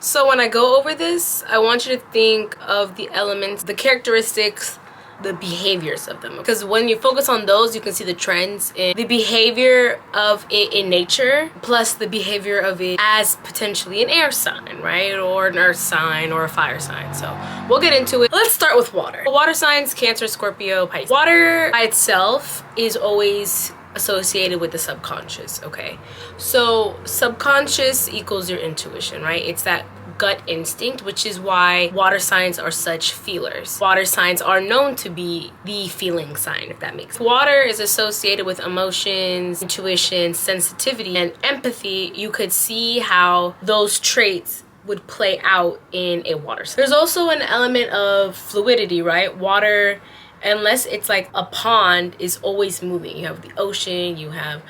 So when I go over this, I want you to think of the elements, the characteristics, the behaviors of them, because when you focus on those, you can see the trends in the behavior of it in nature plus the behavior of it as potentially an air sign, right, or an earth sign or a fire sign. So we'll get into it. Let's start with water. Water signs: Cancer, Scorpio, Pisces. Water by itself is always associated with the subconscious. Okay, so subconscious equals your intuition, right? It's that gut instinct, which is why water signs are such feelers. Water signs are known to be the feeling sign, if that makes sense. Water is associated with emotions, intuition, sensitivity, and empathy. You could see how those traits would play out in a water sign. There's also an element of fluidity, right? Water, unless it's like a pond, is always moving. You have the ocean, you have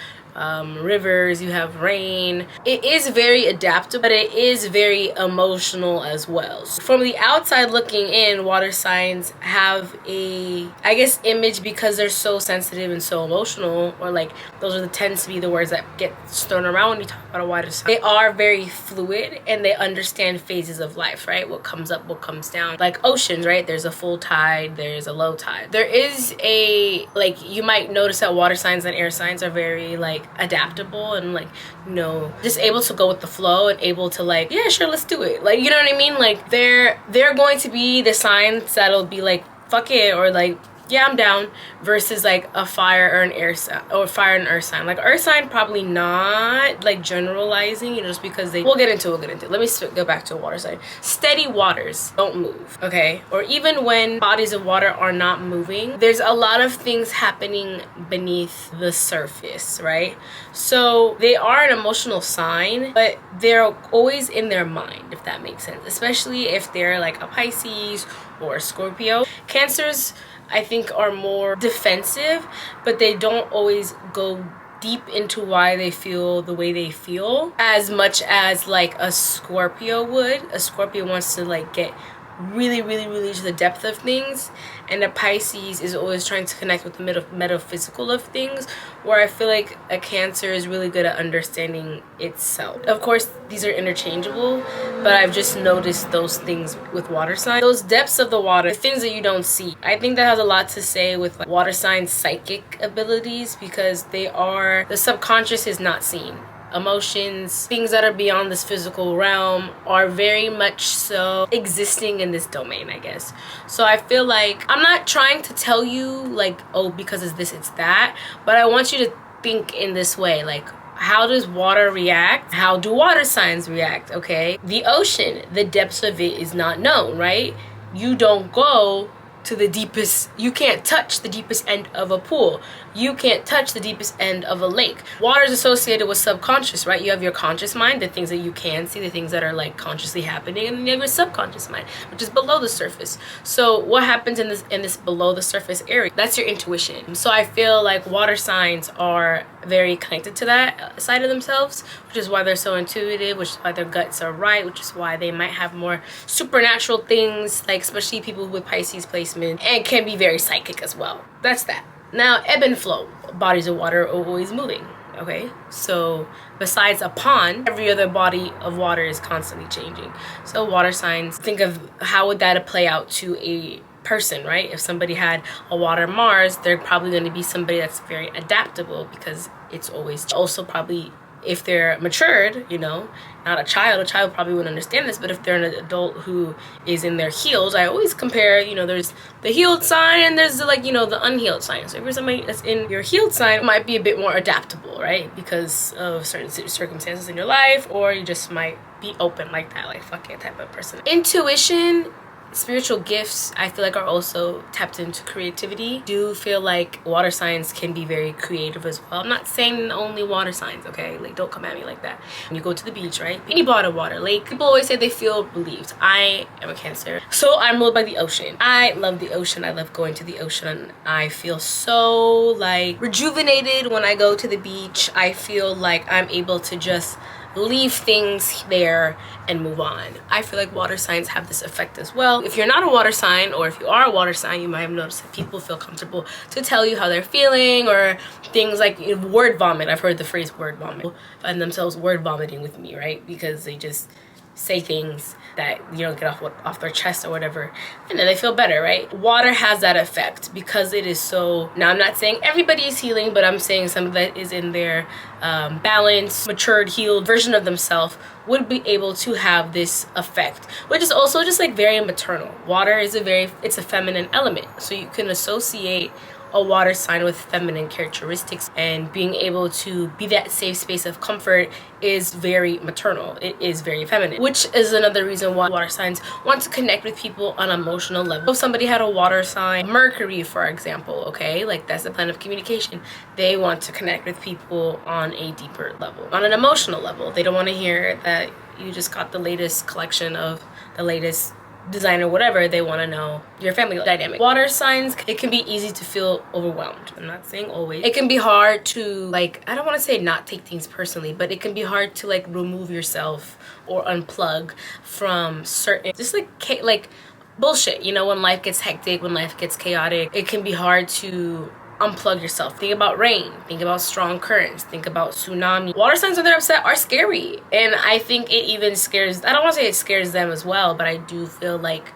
rivers, you have rain. It is very adaptable, but it is very emotional as well. So from the outside looking in, water signs have a, I guess, image because they're so sensitive and so emotional, or like those are the tends to be the words that get thrown around when you talk about a water sign. They are very fluid and they understand phases of life, right? What comes up, what comes down. Like oceans, right? There's a full tide, there's a low tide. There is a, like, you might notice that water signs and air signs are very like adaptable and like, you know, just able to go with the flow and able to like, yeah, sure, let's do it. Like, you know what I mean? Like they're going to be the signs that'll be like, fuck it, or like, yeah, I'm down, versus like a fire or an air sign, or fire and earth sign. Like earth sign, probably not, like generalizing, you know, just because we'll get into it. Let me go back to a water sign. Steady waters don't move, okay? Or even when bodies of water are not moving, there's a lot of things happening beneath the surface, right? So they are an emotional sign, but they're always in their mind, if that makes sense, especially if they're like a Pisces or a Scorpio. Cancers, I think, are more defensive, but they don't always go deep into why they feel the way they feel as much as like a Scorpio would. A Scorpio wants to like get really to the depth of things, and a Pisces is always trying to connect with the metaphysical of things, where I feel like a Cancer is really good at understanding itself. Of course, these are interchangeable, but I've just noticed those things with water signs. Those depths of the water, the things that you don't see. I think that has a lot to say with like water signs' psychic abilities, because the subconscious is not seen. Emotions, things that are beyond this physical realm, are very much so existing in this domain, I guess. So I feel like I'm not trying to tell you like, oh, because it's this, it's that, but I want you to think in this way, like, how does water react? How do water signs react? Okay, the ocean, the depths of it is not known, right? You don't go to the deepest, you can't touch the deepest end of a pool. You can't touch the deepest end of a lake. Water is associated with subconscious, right? You have your conscious mind, the things that you can see, the things that are like consciously happening, and then you have your subconscious mind, which is below the surface. So what happens in this below the surface area? That's your intuition. So I feel like water signs are very connected to that side of themselves, which is why they're so intuitive, which is why their guts are right, which is why they might have more supernatural things, like especially people with Pisces placement, and can be very psychic as well. That's that. Now, ebb and flow. Bodies of water are always moving, okay? So besides a pond, every other body of water is constantly changing. So water signs, think of how would that play out to a person, right? If somebody had a water Mars, they're probably going to be somebody that's very adaptable, because it's always also probably, if they're matured, you know, not a child probably wouldn't understand this, but if they're an adult who is in their heels, I always compare, you know, there's the healed sign and there's the, like, you know, the unhealed sign. So if you're somebody that's in your healed sign, it might be a bit more adaptable, right? Because of certain circumstances in your life, or you just might be open like that, like fuck it type of person. Intuition, spiritual gifts, I feel like, are also tapped into creativity. Do feel like water signs can be very creative as well. I'm not saying only water signs, okay? Like, don't come at me like that. When you go to the beach, right? Any body of water, lake, people always say they feel relieved. I am a Cancer, so I'm ruled by the ocean. I love the ocean. I love going to the ocean. I feel so like rejuvenated when I go to the beach. I feel like I'm able to just leave things there and move on. I feel like water signs have this effect as well. If you're not a water sign, or if you are a water sign, you might have noticed that people feel comfortable to tell you how they're feeling, or things like, you know, word vomit. I've heard the phrase word vomit, find themselves word vomiting with me, right? Because they just say things that, you know, get off their chest or whatever, and then they feel better, right? Water has that effect because it is so, now I'm not saying everybody is healing, but I'm saying some of that is in their balanced, matured, healed version of themselves would be able to have this effect, which is also just like very maternal. Water is it's a feminine element, so you can associate a water sign with feminine characteristics, and being able to be that safe space of comfort is very maternal. It is very feminine, which is another reason why water signs want to connect with people on an emotional level. If somebody had a water sign, Mercury for example, okay, like that's the planet of communication, they want to connect with people on a deeper level, on an emotional level. They don't want to hear that you just got the latest collection of the latest design or whatever. They want to know your family dynamic. Water signs, it can be easy to feel overwhelmed. I'm not saying always. It can be hard to, like, I don't want to say not take things personally, but it can be hard to like remove yourself or unplug from certain, just like bullshit, you know, when life gets hectic, when life gets chaotic, it can be hard to unplug yourself. Think about rain, think about strong currents, think about tsunami. Water signs when they're upset are scary, and I think it even scares, I don't want to say it scares them as well, but I do feel like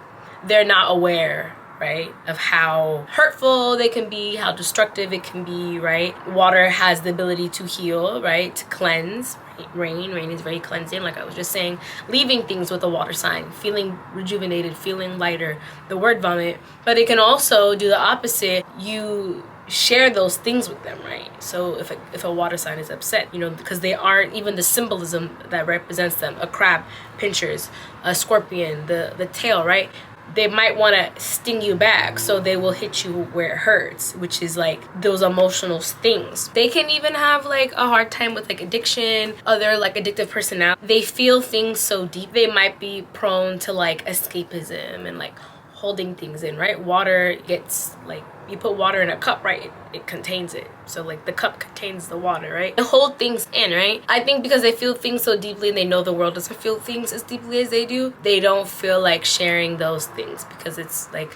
they're not aware, right, of how hurtful they can be, how destructive it can be, right? Water has the ability to heal, right, to cleanse. Rain is very cleansing, like I was just saying, leaving things with a water sign, feeling rejuvenated, feeling lighter, the word vomit. But it can also do the opposite. You share those things with them, right? So if a water sign is upset, you know, because they aren't even the symbolism that represents them, a crab pinchers, a scorpion, the tail, right? They might want to sting you back, so they will hit you where it hurts, which is like those emotional stings. They can even have like a hard time with like addiction, other like addictive personality. They feel things so deep. They might be prone to like escapism and like holding things in, right? Water gets, like, you put water in a cup, right? It contains it. So like the cup contains the water, right? They hold things in, right? I think because they feel things so deeply and they know the world doesn't feel things as deeply as they do, they don't feel like sharing those things because it's like,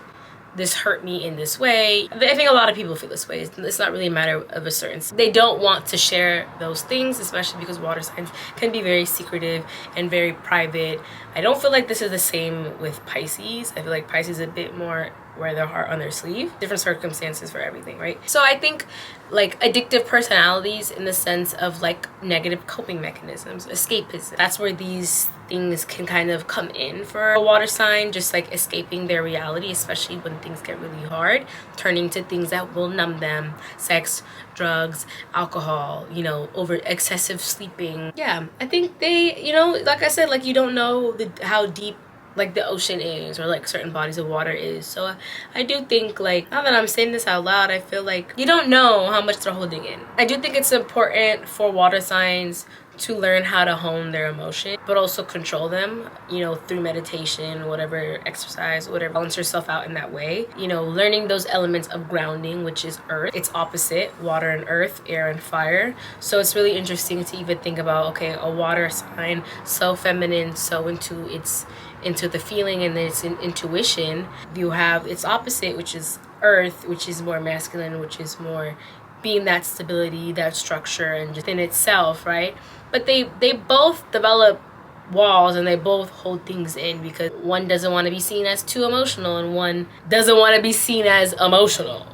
this hurt me in this way. I think a lot of people feel this way. It's not really a matter of a certain, they don't want to share those things, especially because water signs can be very secretive and very private. I don't feel like this is the same with Pisces. I feel like Pisces is a bit more wear their heart on their sleeve. Different circumstances for everything, right? So I think like addictive personalities in the sense of like negative coping mechanisms, escapism, that's where these things can kind of come in for a water sign, just like escaping their reality, especially when things get really hard, turning to things that will numb them, sex, drugs, alcohol, you know, over excessive sleeping. Yeah, I think they, you know, like I said, like you don't know how deep like the ocean is, or like certain bodies of water is. So I do think, like, now that I'm saying this out loud, I feel like you don't know how much they're holding in. I do think it's important for water signs to learn how to hone their emotion, but also control them, you know, through meditation, whatever, exercise, whatever, balance yourself out in that way. You know, learning those elements of grounding, which is earth. It's opposite, water and earth, air and fire. So it's really interesting to even think about, okay, a water sign, so feminine, so into the feeling and its intuition. You have its opposite, which is earth, which is more masculine, which is more being that stability, that structure, and just in itself, right? But they both develop walls and they both hold things in, because one doesn't want to be seen as too emotional and one doesn't want to be seen as emotional.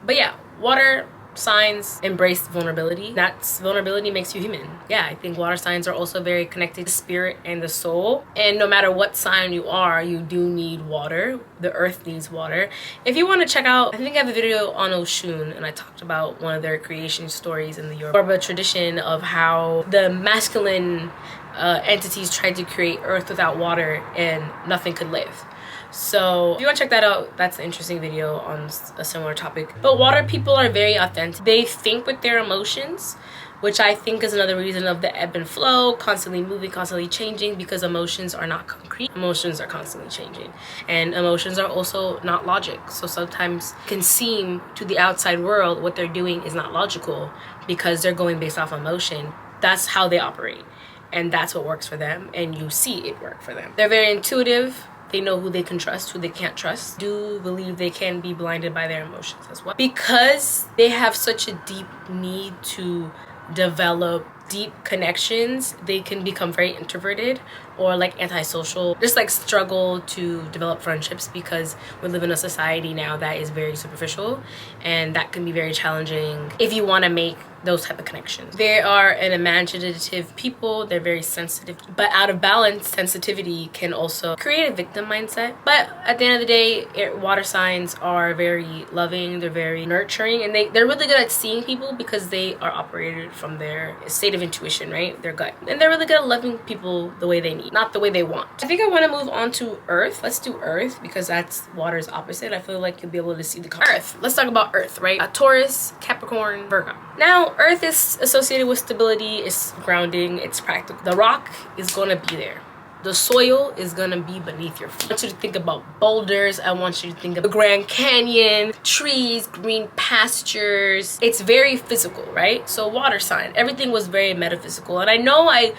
But yeah, water signs embrace vulnerability. That's, vulnerability makes you human. Yeah, I think water signs are also very connected to spirit and the soul. And no matter what sign you are, you do need water. The earth needs water. If you want to check out, I think I have a video on Oshun, and I talked about one of their creation stories in the Yoruba tradition of how the masculine entities tried to create earth without water and nothing could live. So if you want to check that out, that's an interesting video on a similar topic. But water people are very authentic. They think with their emotions, which I think is another reason of the ebb and flow, constantly moving, constantly changing, because emotions are not concrete. Emotions are constantly changing. And emotions are also not logic. So sometimes it can seem to the outside world what they're doing is not logical because they're going based off emotion. That's how they operate. And that's what works for them. And you see it work for them. They're very intuitive. They know who they can trust, who they can't trust. Do believe they can be blinded by their emotions as well. Because they have such a deep need to develop deep connections, they can become very introverted or like antisocial, just like struggle to develop friendships because we live in a society now that is very superficial, and that can be very challenging if you want to make those type of connections. They are an imaginative people, they're very sensitive, but out of balance sensitivity can also create a victim mindset. But at the end of the day, water signs are very loving, they're very nurturing, and they're really good at seeing people because they are operated from their state of intuition, right? Their gut. And they're really good at loving people the way they need, not the way they want. I think I want to move on to Earth. Let's do Earth because that's water's opposite. I feel like you'll be able to see the Earth. Let's talk about Earth, right? Taurus, Capricorn, Virgo. Now, Earth is associated with stability, it's grounding, it's practical. The rock is gonna be there. The soil is gonna be beneath your feet. I want you to think about boulders. I want you to think of the Grand Canyon, trees, green pastures. It's very physical, right? So water sign, everything was very metaphysical. And I know I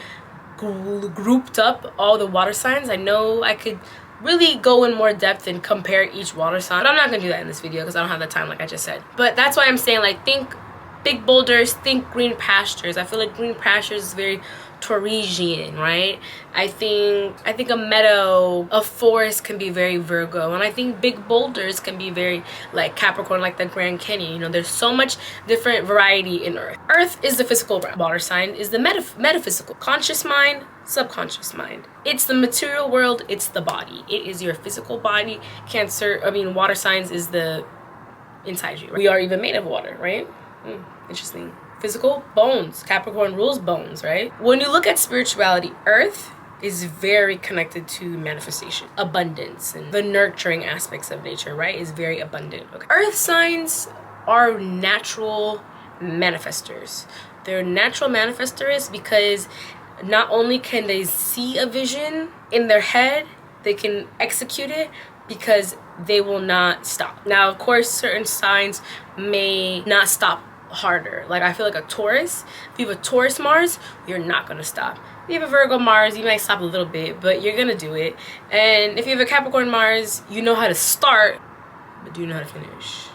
grouped up all the water signs. I know I could really go in more depth and compare each water sign, but I'm not gonna do that in this video because I don't have the time, like I just said. But that's why I'm saying, like, think big boulders, think green pastures. I feel like green pastures is very Taurasian, right? I think a meadow, a forest can be very Virgo, and I think big boulders can be very like Capricorn, like the Grand Canyon. You know, there's so much different variety in Earth. Earth is the physical realm. Water sign is the metaphysical. Conscious mind, subconscious mind. It's the material world, it's the body. It is your physical body. Water signs is the inside you. Right? We are even made of water, right? Interesting. Physical, bones. Capricorn rules bones, right? When you look at spirituality, Earth is very connected to manifestation, abundance, and the nurturing aspects of nature, right? Is very abundant. Okay. Earth signs are natural manifestors. They're natural manifestors because not only can they see a vision in their head, they can execute it because they will not stop. Now, of course, certain signs may not stop harder. Like I feel like a Taurus, if you have a Taurus Mars, you're not gonna stop. If you have a Virgo Mars, you might stop a little bit, but you're gonna do it. And if you have a Capricorn Mars, you know how to start, but do you know how to finish?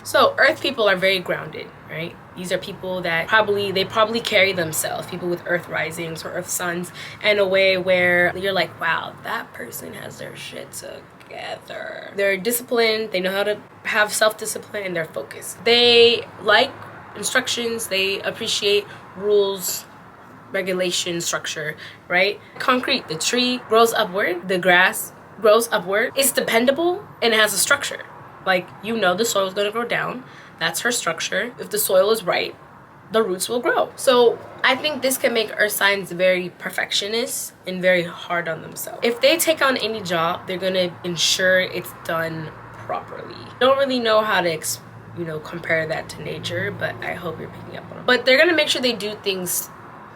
So Earth people are very grounded, right? These are people that probably carry themselves, people with Earth risings or Earth suns, in a way where you're like, wow, that person has their shit together. They're disciplined, they know how to have self-discipline, and they're focused. They like instructions, they appreciate rules, regulation, structure, right? Concrete, the tree grows upward, the grass grows upward. It's dependable and it has a structure. Like, you know the soil is going to grow down. That's her structure. If the soil is right, the roots will grow. So I think this can make Earth signs very perfectionist and very hard on themselves. If they take on any job, they're going to ensure it's done properly. Don't really know how to compare that to nature, but I hope you're picking up on it. But they're going to make sure they do things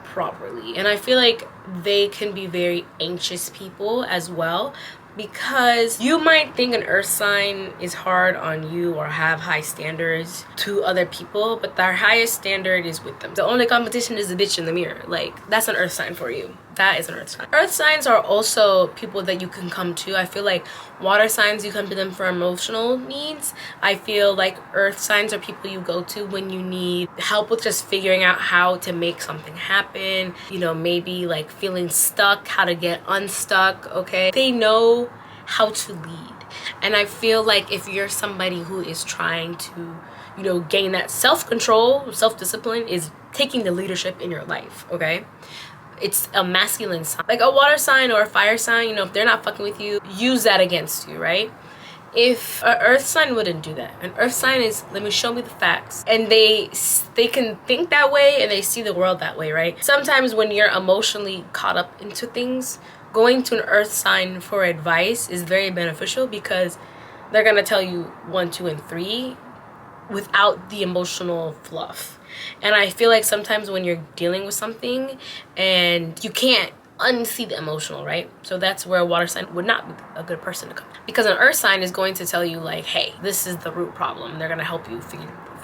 properly. And I feel like they can be very anxious people as well, because you might think an Earth sign is hard on you or have high standards to other people, but their highest standard is with them. The only competition is the bitch in the mirror. Like, that's an Earth sign for you. That is an Earth sign. Earth signs are also people that you can come to. I feel like water signs, you come to them for emotional needs. I feel like Earth signs are people you go to when you need help with just figuring out how to make something happen. You know, maybe like feeling stuck, how to get unstuck, okay? They know how to lead. And I feel like if you're somebody who is trying to, gain that self-control, self-discipline, is taking the leadership in your life, okay? It's a masculine sign. Like a water sign or a fire sign, if they're not fucking with you, use that against you, right? If an Earth sign wouldn't do that. An Earth sign is, show me the facts. And they can think that way and they see the world that way, right? Sometimes when you're emotionally caught up into things, going to an Earth sign for advice is very beneficial because they're gonna tell you 1, 2, and 3 without the emotional fluff. And I feel like sometimes when you're dealing with something and you can't unsee the emotional, right? So that's where a water sign would not be a good person to come. Because an Earth sign is going to tell you like, hey, this is the root problem. They're gonna help you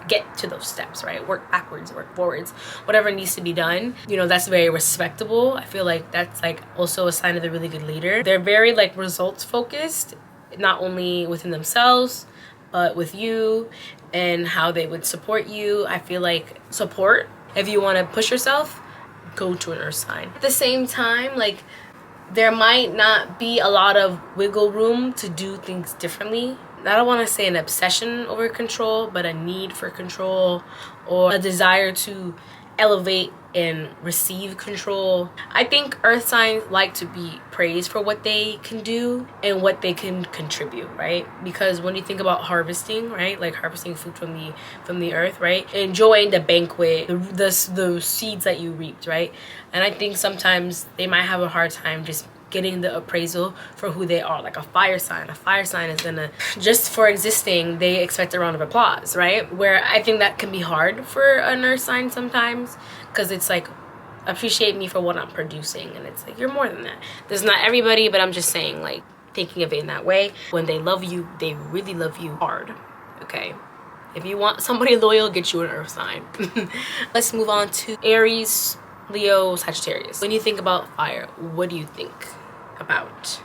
get to those steps, right? Work backwards, work forwards, whatever needs to be done. That's very respectable. I feel like that's like also a sign of a really good leader. They're very like results focused, not only within themselves, but with you and how they would support you. I feel like support If you want to push yourself, go to an earth sign. At the same time, like, there might not be a lot of wiggle room to do things differently. I don't want to say an obsession over control, but a need for control or a desire to elevate and receive control. I think earth signs like to be praised for what they can do and what they can contribute, right? Because when you think about harvesting, right, like harvesting food from the earth, right, enjoying the banquet, the seeds that you reaped, right? And I think sometimes they might have a hard time just getting the appraisal for who they are. Like a fire sign is gonna, just for existing, they expect a round of applause, right? Where I think that can be hard for an earth sign sometimes, because it's like, appreciate me for what I'm producing, and it's like, you're more than that. There's not everybody, but I'm just saying, like, thinking of it in that way. When they love you, they really love you hard, okay? If you want somebody loyal, get you an earth sign. Let's move on to Aries, Leo, Sagittarius. When you think about fire, what do you think about?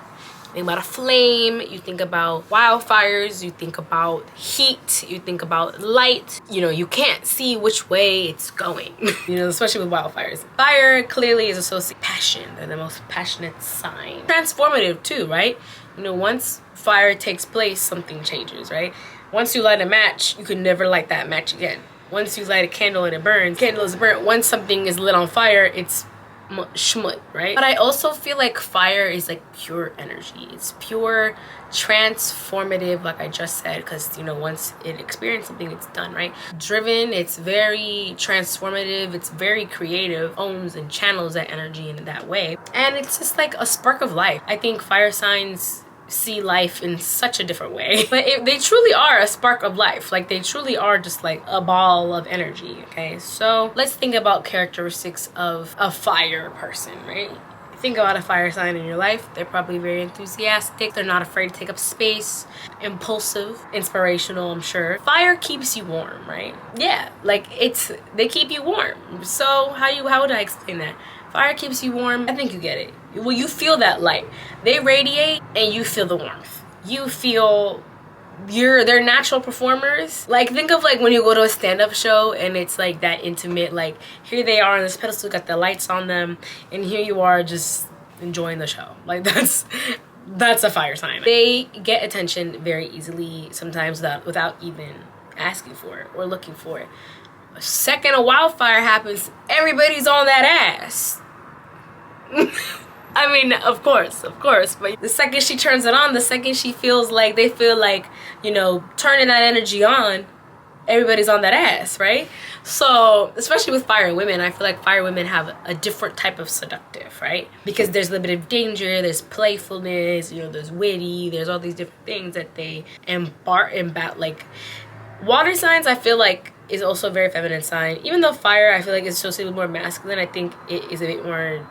You think about a flame, you think about wildfires, you think about heat, you think about light. You know, you can't see which way it's going. You know, especially with wildfires. Fire clearly is associated with passion. They're the most passionate sign. Transformative too, right? You know, once fire takes place, something changes, right? Once you light a match, you could never light that match again. Once you light a candle and it burns, candle is burnt. Once something is lit on fire, it's schmut, right? But I also feel like fire is like pure energy. It's pure transformative, like I just said, because, you know, once it experiences something, it's done, right? Driven, it's very transformative, it's very creative, owns and channels that energy in that way. And it's just like a spark of life. I think fire signs see life in such a different way, but they truly are a spark of life. Like, they truly are just like a ball of energy. Okay, so let's think about characteristics of a fire person, right? Think about a fire sign in your life. They're probably very enthusiastic, they're not afraid to take up space, impulsive, inspirational, I'm sure. Fire keeps you warm, right? Yeah, like, they keep you warm. So how would I explain that? Fire keeps you warm. I think you get it. Well, you feel that light. They radiate and you feel the warmth. You feel they're natural performers. Like, think of like when you go to a stand-up show and it's like that intimate, like, here they are on this pedestal, got the lights on them, and here you are just enjoying the show. Like, that's a fire sign. They get attention very easily, sometimes without even asking for it or looking for it. A second a wildfire happens, everybody's on that ass. I mean, of course, but the second she turns it on, the second she feels like, they feel like, you know, turning that energy on, everybody's on that ass, right? So, especially with fire women, I feel like fire women have a different type of seductive, right? Because there's a little bit of danger, there's playfulness, you know, there's witty, there's all these different things that they embark about. Like, water signs, I feel like, is also a very feminine sign. Even though fire, I feel like, is associated with more masculine, I think it is a bit more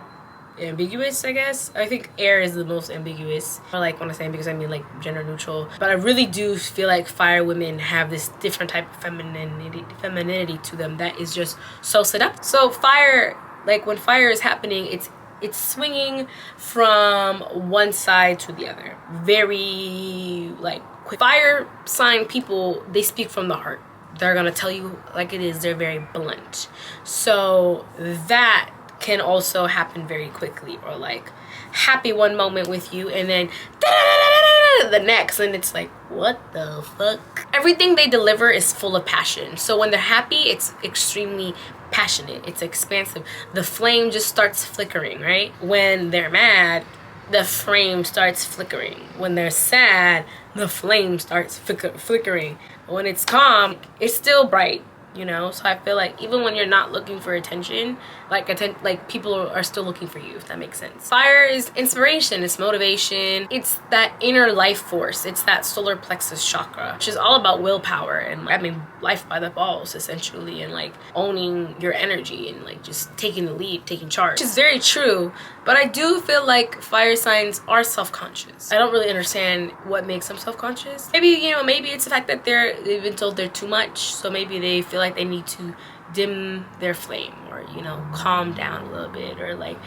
ambiguous, I guess. I think air is the most ambiguous. Or, like, when I say ambiguous, I mean like gender neutral. But I really do feel like fire women have this different type of femininity to them that is just so seductive. So fire, like, when fire is happening, it's swinging from one side to the other. Very, like, quick. Fire sign people, they speak from the heart. They're gonna tell you like it is. They're very blunt. So that can also happen very quickly, or like happy one moment with you and then the next, and it's like, what the fuck? Everything they deliver is full of passion. So when they're happy, it's extremely passionate, it's expansive. The flame just starts flickering, right? When they're mad, the flame starts flickering. When they're sad, the flame starts flickering. When it's calm, it's still bright, you know? So I feel like even when you're not looking for attention, like people are still looking for you, if that makes sense. Fire is inspiration, it's motivation, it's that inner life force, it's that solar plexus chakra, which is all about willpower and grabbing life by the balls, essentially, and like owning your energy and like just taking the lead, taking charge. Which is very true, but I do feel like fire signs are self-conscious. I don't really understand what makes them self-conscious. Maybe, you know, maybe it's the fact that they've been told they're too much, so maybe they feel like they need to dim their flame, or, you know, calm down a little bit, or like,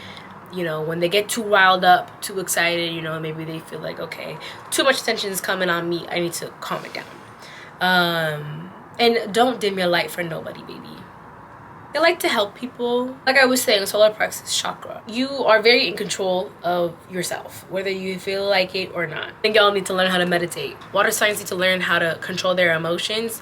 you know, when they get too riled up, too excited, you know, maybe they feel like, okay, too much attention is coming on me, I need to calm it down. And don't dim your light for nobody, baby. They like to help people. Like I was saying, solar plexus chakra. You are very in control of yourself, whether you feel like it or not. I think y'all need to learn how to meditate. Water signs need to learn how to control their emotions.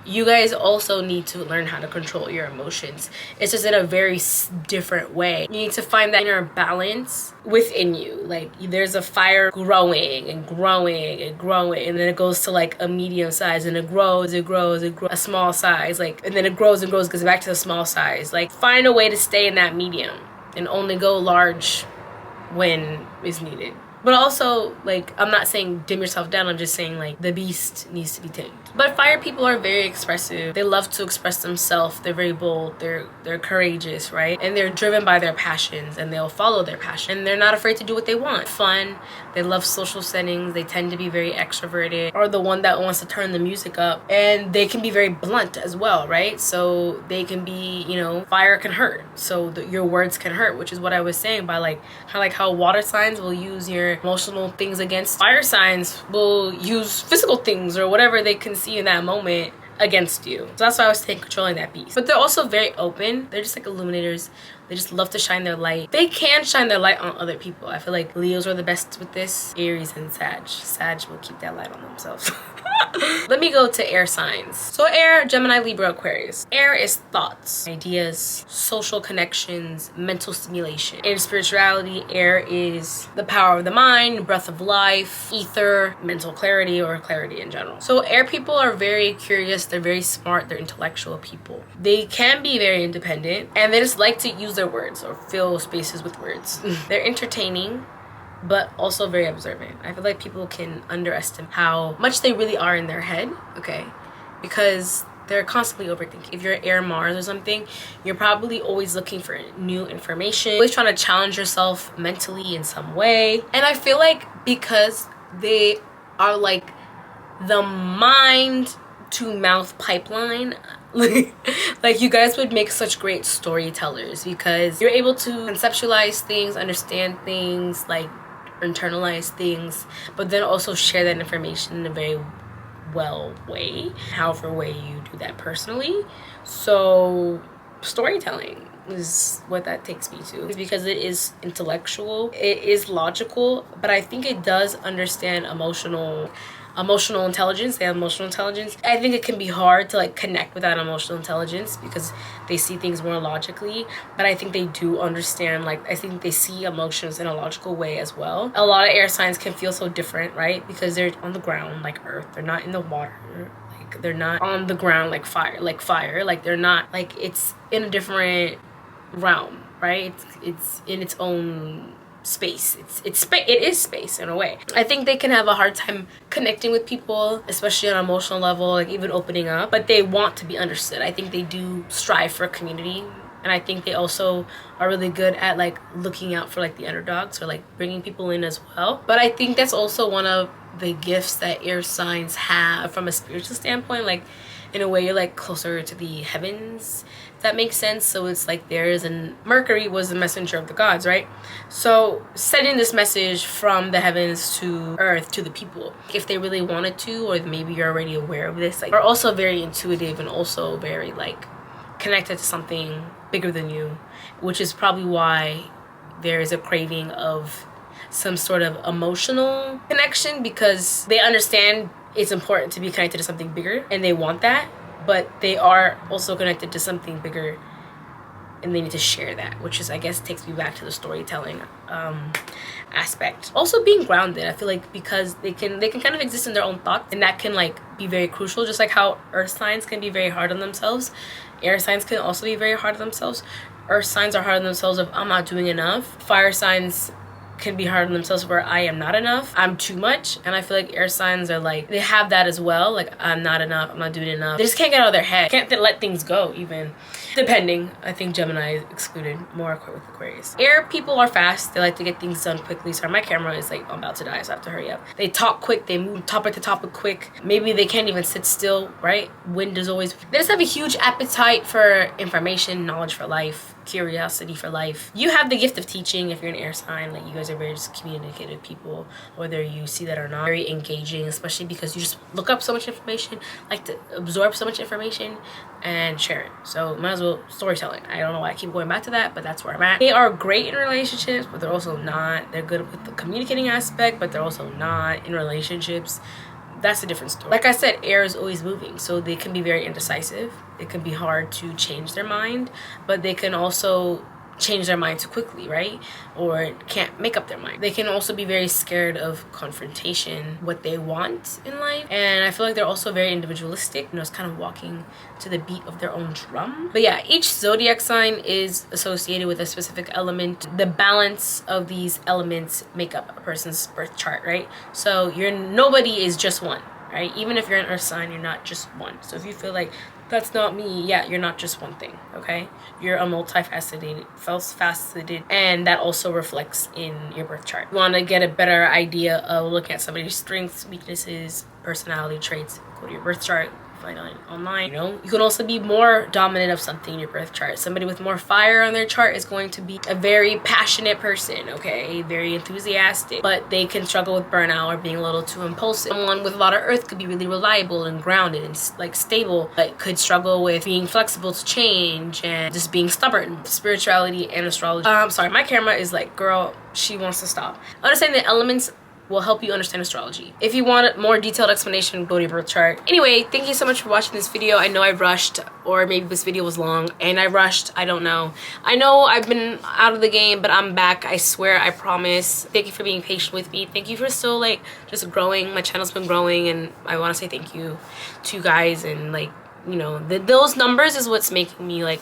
You guys also need to learn how to control your emotions. It's just in a very different way. You need to find that inner balance within you. Like there's a fire growing and growing and growing, and then it goes to like a medium size, and it grows, a small size, like, and then it grows and grows, goes back to a small size. Like find a way to stay in that medium and only go large when is needed. But also, like, I'm not saying dim yourself down, I'm just saying like the beast needs to be tamed. But fire people are very expressive. They love to express themselves. They're very bold. They're courageous, right? And they're driven by their passions, and they'll follow their passion. And they're not afraid to do what they want. Fun. They love social settings. They tend to be very extroverted, or the one that wants to turn the music up. And they can be very blunt as well, right? So they can be, you know, fire can hurt. So your words can hurt, which is what I was saying by like how water signs will use your emotional things against fire signs will use physical things or whatever they can see in that moment against you. So that's why I was saying controlling that beast. But they're also very open. They're just like illuminators. They just love to shine their light. They can shine their light on other people. I feel like Leos are the best with this. Aries and Sag. Sag will keep that light on themselves. Let me go to air signs. So air, Gemini, Libra, Aquarius. Air is thoughts, ideas, social connections, mental stimulation. In spirituality, air is the power of the mind, breath of life, ether, mental clarity, or clarity in general. So air people are very curious, they're very smart, they're intellectual people. They can be very independent, and they just like to use their words or fill spaces with words. They're entertaining, but also very observant. I feel like people can underestimate how much they really are in their head, okay? Because they're constantly overthinking. If you're air Mars or something, you're probably always looking for new information, always trying to challenge yourself mentally in some way. And I feel like because they are like the mind to mouth pipeline, like you guys would make such great storytellers because you're able to conceptualize things, understand things, like internalize things, but then also share that information in a very well way, however way you do that personally. So storytelling is what that takes me to. It's because it is intellectual, it is logical, but I think it does understand emotional intelligence. They have emotional intelligence. I think it can be hard to like connect with that emotional intelligence because they see things more logically, but I think they do understand, like I think they see emotions in a logical way as well. A lot of air signs can feel so different, right? Because they're on the ground like earth, they're not in the water, like they're not on the ground like fire, like they're not, like it's in a different realm, right? It's in its own space. It is space in a way. I think they can have a hard time connecting with people, especially on an emotional level, like even opening up, but they want to be understood. I think they do strive for a community, and I think they also are really good at like looking out for like the underdogs or like bringing people in as well. But I think that's also one of the gifts that air signs have from a spiritual standpoint. Like in a way, you're like closer to the heavens, if that makes sense. So it's like theirs, and Mercury was the messenger of the gods, right? So sending this message from the heavens to earth to the people, if they really wanted to, or maybe you're already aware of this, like are also very intuitive and also very like connected to something bigger than you, which is probably why there is a craving of some sort of emotional connection, because they understand it's important to be connected to something bigger and they want that, but they are also connected to something bigger and they need to share that, which is, I guess, takes me back to the storytelling aspect. Also being grounded, I feel like, because they can kind of exist in their own thoughts, and that can like be very crucial. Just like how earth signs can be very hard on themselves, air signs can also be very hard on themselves. Earth signs are hard on themselves of I'm not doing enough. Fire signs can be hard on themselves where I am not enough, I'm too much. And I feel like air signs are like, they have that as well, like I'm not enough, I'm not doing enough. They just can't get out of their head, can't let things go even. Depending, I think Gemini is excluded more with Aquarius. Air people are fast, they like to get things done quickly. Sorry, my camera is like, I'm about to die, so I have to hurry up. They talk quick, they move topic to topic quick. Maybe they can't even sit still, right? Wind is always, they just have a huge appetite for information, knowledge for life, curiosity for life. You have the gift of teaching if you're an air sign. Like you guys are very just communicative people, whether you see that or not. Very engaging, especially because you just look up so much information, like to absorb so much information and share it. So might as well also storytelling. I don't know why I keep going back to that, but that's where I'm at. They are great in relationships, but they're also not. They're good with the communicating aspect, but they're also not in relationships. That's a different story. Like I said, air is always moving, so they can be very indecisive. It can be hard to change their mind, but they can also change their mind too quickly, right? Or can't make up their mind. They can also be very scared of confrontation, what they want in life. And I feel like they're also very individualistic. You know, it's kind of walking to the beat of their own drum. But yeah, each zodiac sign is associated with a specific element. The balance of these elements make up a person's birth chart, right? So nobody is just one, right? Even if you're an earth sign, you're not just one. So if you feel like that's not me, yeah, you're not just one thing, okay? You're a multifaceted, and that also reflects in your birth chart. You want to get a better idea of looking at somebody's strengths, weaknesses, personality traits, go to your birth chart, find it online. You know, you can also be more dominant of something in your birth chart. Somebody with more fire on their chart is going to be a very passionate person, okay? Very enthusiastic, but they can struggle with burnout or being a little too impulsive. Someone with a lot of earth could be really reliable and grounded and like stable, but could struggle with being flexible to change and just being stubborn. Spirituality and astrology. Sorry, my camera is like, girl, she wants to stop. Understanding the elements will help you understand astrology. If you want a more detailed explanation, go to your birth chart. Anyway, thank you so much for watching this video. I know I rushed, or maybe this video was long and I rushed, I don't know. I know I've been out of the game, but I'm back, I swear, I promise. Thank you for being patient with me. Thank you for still like just growing. My channel's been growing, and I want to say thank you to you guys, and like, you know, those numbers is what's making me like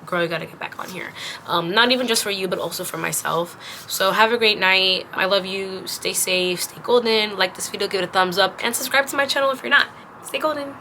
girl, you gotta get back on here. Not even just for you, but also for myself. So have a great night. I love you. Stay safe, stay golden. Like this video, give it a thumbs up, and subscribe to my channel if you're not. Stay golden.